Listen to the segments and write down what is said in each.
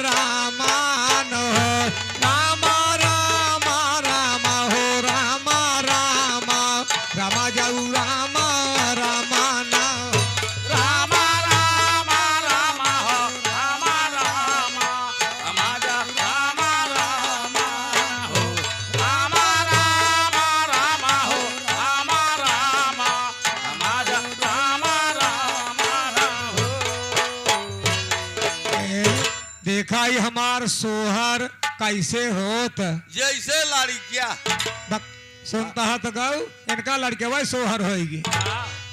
रामान हो राम राम राम हो राम राम राम जाऊ राम रामान राम राम राम हो राम राम राम राम राम हो राम राम राम हो राम राम राम राम हो। देखा ही हमार सोहर कैसे होत जैसे लड़किया सुनता है तो गाऊ इनका लड़के वही सोहर होगी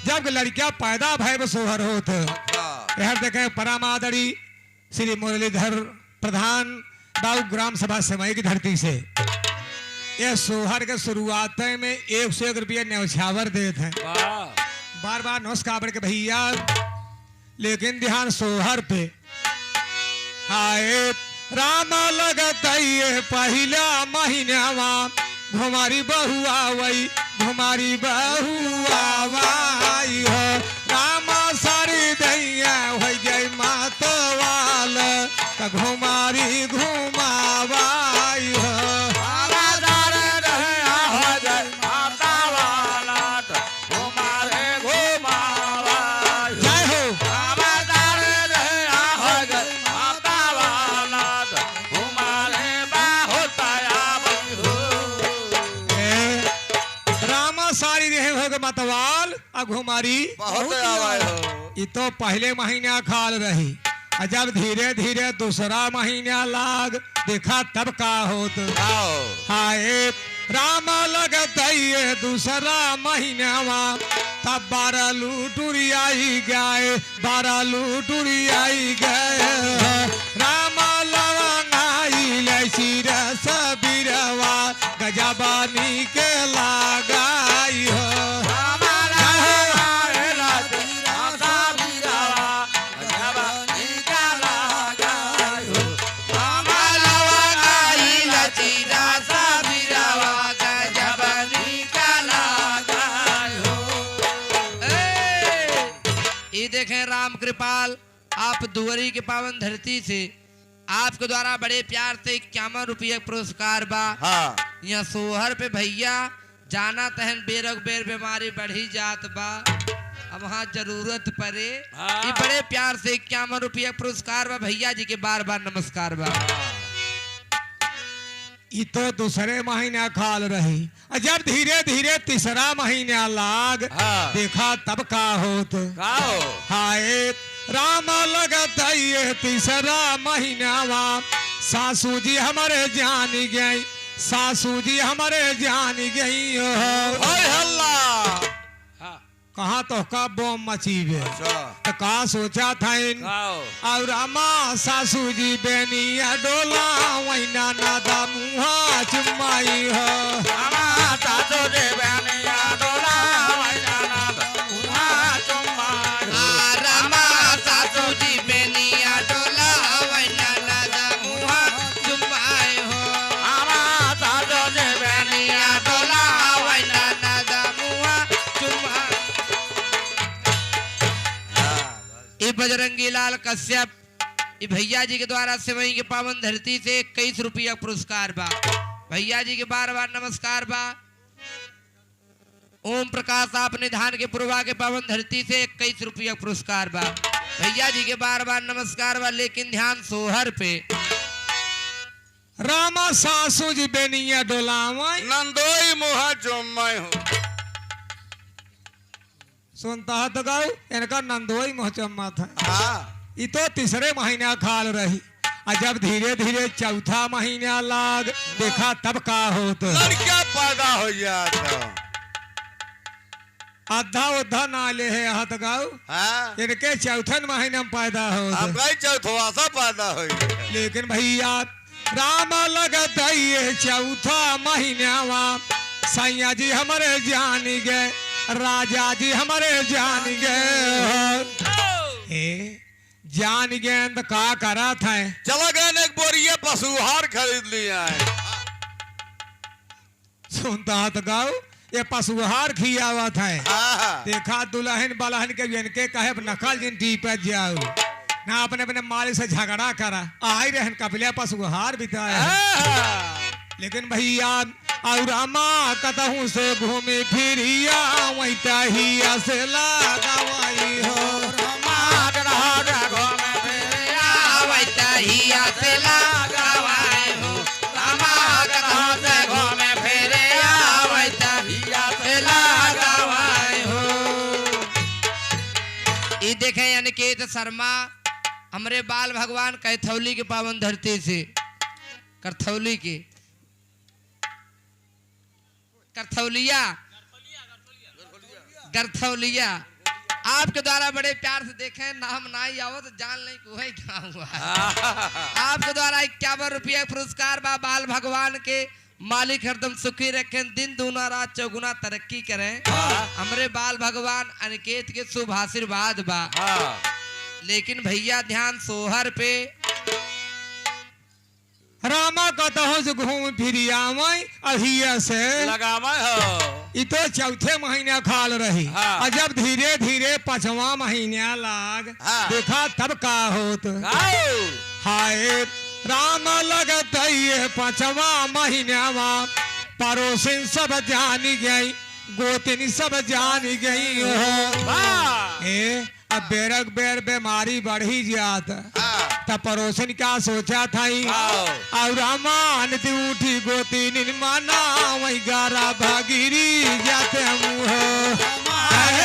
जब लड़कियां पैदा भय सोहर होत यह देखे परमादरी श्री मुरलीधर प्रधान दाऊ ग्राम सभा सेवई की धरती से ये सोहर के शुरुआत में 101 रुपया न्यौछावर देते हैं बार बार नमस्कार के भैया लेकिन ध्यान सोहर पे हाय राम लगत पहला महीना घुमारी बहु आवई घुमारी बहु आवाई हो राम सारी दैया हो गई मातवाल घुमारी घुमावाई हो मतवाल घुमारी बहुत आवाज हो ये तो पहले महीना खाल रही जब धीरे धीरे दूसरा महीना लाग देखा तब का होत हाय राम लगत दूसरा महीना तब 12 लूटुरी आई गए 12 लूटुरी आई गए राम लवंगाई लसी रस बिरवा गजबानी के लगाई हो देखें राम कृपाल आप दुवरी के पावन धरती से आपके द्वारा बड़े प्यार से 51 रुपये पुरस्कार बा यहाँ सोहर पे भैया जाना तहन बेरग बेर बीमारी बढ़ी जात बा अब वहाँ जरूरत पड़े ये बड़े प्यार से 51 रुपये पुरस्कार बा भैया जी के बार बार नमस्कार बा ये तो दूसरे महीना खाल रही जब धीरे धीरे तीसरा महीना लाग देखा तब का होत हाय राम लगत तीसरा महीना सासू जी हमारे जान गई सासू जी हमारे जान गई हल्ला कहाँ तो का बम मचीबे तो कहा सोचा था इन और अम्मा सासू जी बेनिया डोला वैना नादा मुहा चुमाई हो सासू जी बेनिया डोला वैना नादा मुहा चुमाई रामा सासू जी बेनिया डोला वैना नादा मुहा चुमाई हो सासू जी बेनिया डोला वैना नादा मुहा चुमाई। बजरंगी लाल कश्यप भैया जी के द्वारा सेवई के पावन धरती से 21 रुपया पुरस्कार बा भैया जी के बार बार नमस्कार बा। ओम प्रकाश आप निधान के पूर्वा के पावन धरती से 21 रुपया पुरस्कार बा भैया जी के बार बार नमस्कार बा। लेकिन ध्यान सोहर पे रामा सासू जी बेनिया डोलावा नंदोई मुहा चुमाई हो सुनता है तो गाऊ इनका नंदोई मोहचम्मा था ये तो तीसरे महीना खाल रही जब धीरे धीरे चौथा महीना लाग देखा तब का होत लड़का पैदा हो जाता आधा उधा नाले है हाथ गाऊ इनके चौथन महीने में पैदा हो चौथवा सा पैदा हो लेकिन भैया राम लगत चौथा महीना सैया जी हमारे जान गए राजा जी हमारे जान गए जान गए तो का करा था चला गए एक बोरिया पशुहार खरीद लिया है सुनता तो गाओ ये पशुहार खियावत है देखा दुल्हन बलहन के इनके कहे नकल जिन टीप जाओ ना अपने अपने मालिक से झगड़ा करा आई रहन कपिलिया पास हार बिताया लेकिन भैया और रामा कतहूँ से घूमे फिरिया वही तहिया से लगावाई हो वैतहिया से लगावाई हो रामा कतहूँ से घूमे फिरिया वैतहिया से लगावाई हो। ये देखे अनिकेत शर्मा हमरे बाल भगवान कैथौली के पावन धरती से करथौली के गरथौलिया आपके द्वारा बड़े प्यार से देखें नाम नहीं आओ तो जान नहीं को है क्या हुआ आपके द्वारा 51 रुपया पुरस्कार बा बाल भगवान के मालिक हरदम सुखी रखें दिन दूना रात चौगुना तरक्की करें हमरे बाल भगवान अनिकेत के शुभ आशीर्वाद बा लेकिन भैया ध्यान सोहर पे रामा कतहूँ से घूम फिरिया वही अहिया से लगावा हो इ तो चौथे महीना खाल रही और जब धीरे धीरे 5वां महीना लाग देखा तब का होत हाय राम लगत ये 5वां महीना पड़ोसिन सब जान गई गोतिन सब जान गई हो ए अब बेरक बेर बीमारी बढ़ी जात तब पड़ोसन क्या सोचा था और अमान उठी गोती निर्माना वही गारा भागीरी जाते हम हो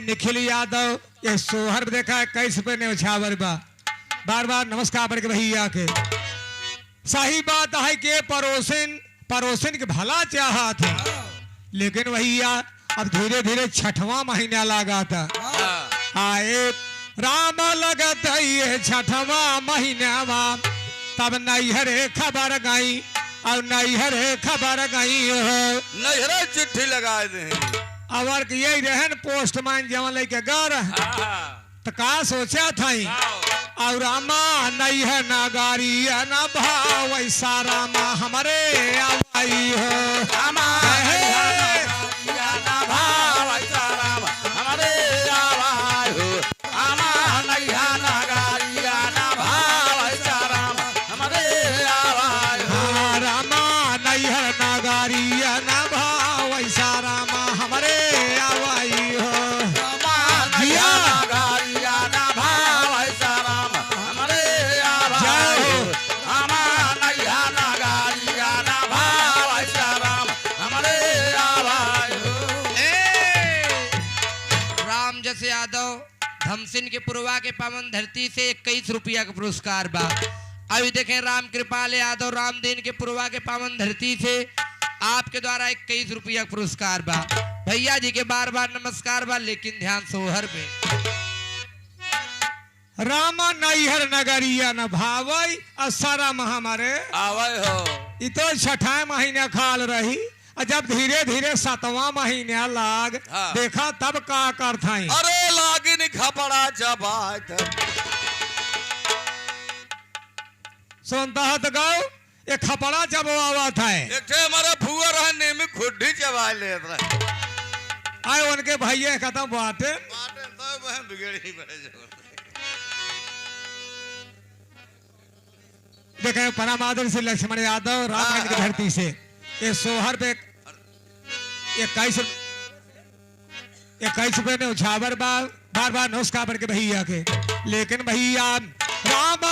निखिल यादव ये सोहर देखा है कैसे पे न्यौछावर बा बार बार नमस्कार पढ़ के भैया के सही बात है कि पड़ोसिन के भला चाहा थे लेकिन भैया अब धीरे धीरे 6वां महीना लगा था आए राम लगत ये 6वां महीना तब नैहरे खबर गई और नैहरे खबर गई हो नैहरे चिट्ठी लगा दे अवर यही रहन पोस्टमैन जवन लेके गर तो का सोचा था और रामा नहीं है ना गाड़ी है ना भाव वैसा रामा हमारे आवाई हो धमसिन के पुरवा के पावन धरती से 21 रुपया का पुरस्कार बा। अभी देखें राम कृपाल यादव रामदीन के पुरवा के पावन धरती से आपके द्वारा 21 रुपया का पुरस्कार बा। भैया जी के बार बार नमस्कार बा लेकिन ध्यान सोहर पे रामा नैहर नगरिया न भावई असरा हमारे आवे हो इतो 6ठा महीना खाल रही जब धीरे धीरे 7वां महीना लाग देखा तब का कर था अरे लागिन खपड़ा जबात सुनता है तो गाओ ये खपड़ा चबवा था एक थे हमारा फुआ रहने में खुड्डी चबा ले आए उनके भैया खत्म बाटे तो बहन बिगड़ी बड़े देखें परमादर से लक्ष्मण यादव रामायण की धरती से ये सोहर पे 21 रुपये ने उछावर बार बार नमस्कार के भैया के लेकिन भैया राम